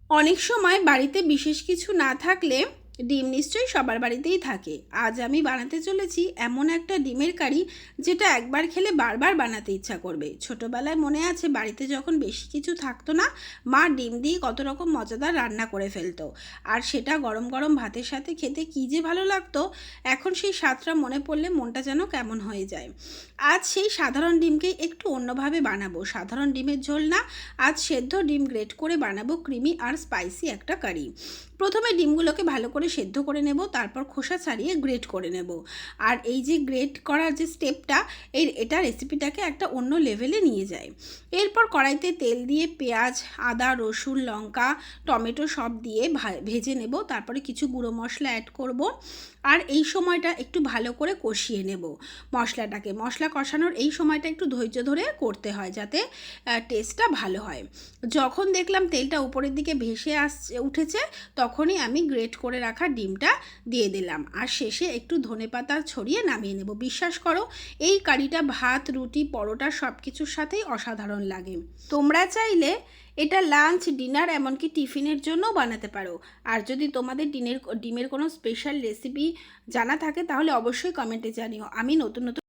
অনেক সময় বাড়িতে বিশেষ কিছু না থাকলে ডিম নিশ্চয়ই সবার বাড়িতেই থাকে। আজ আমি বানাতে চলেছি এমন একটা ডিমের কারি যেটা একবার খেলে বারবার বানাতে ইচ্ছা করবে। ছোটবেলায় মনে আছে বাড়িতে যখন বেশি কিছু থাকতো না, মা ডিম দিয়ে কত রকম মজাদার রান্না করে ফেলতো, আর সেটা গরম গরম ভাতের সাথে খেতে কী যে ভালো লাগতো। এখন সেই স্বাদটা মনে পড়লে মনটা যেন কেমন হয়ে যায়। আজ সেই সাধারণ ডিমকে একটু অন্যভাবে বানাবো। সাধারণ ডিমের ঝোল না, আজ সেদ্ধ ডিম গ্রেট করে বানাবো ক্রিমি আর স্পাইসি একটা কারি। প্রথমে ডিমগুলোকে ভালো করে সেদ্ধ করে নেব, তারপর খোসা ছাড়িয়ে গ্রেট করে নেব। আর এই যে গ্রেট করার যে স্টেপটা, এটা রেসিপিটাকে একটা অন্য লেভেলে নিয়ে যায়। এরপর কড়াইতে তেল দিয়ে পেঁয়াজ, আদা, রসুন, লঙ্কা, টমেটো সব দিয়ে ভেজে নেব। তারপরে কিছু গুঁড়ো মশলা অ্যাড করব, আর এই সময়টা একটু ভালো করে কষিয়ে নেব মশলাটাকে। মশলা কষানোর এই সময়টা একটু ধৈর্য ধরে করতে হয় যাতে টেস্টটা ভালো হয়। যখন দেখলাম তেলটা উপরের দিকে ভেসে উঠেছে, তখনই আমি গ্রেট করে রাখা ডিমটা দিয়ে দিলাম, আর শেষে একটু ধনেপাতা ছড়িয়ে নামিয়ে নেব। বিশ্বাস করো, এই কারিটা ভাত, রুটি, পরোটা সব কিছুর সাথেই অসাধারণ লাগে। তোমরা চাইলে এটা লাঞ্চ, ডিনার, এমনকি টিফিনের জন্যও বানাতে পারো। আর যদি তোমাদের ডিমের কোনো স্পেশাল রেসিপি জানা থাকে তাহলে অবশ্যই কমেন্টে জানিও। আমি নতুন নতুন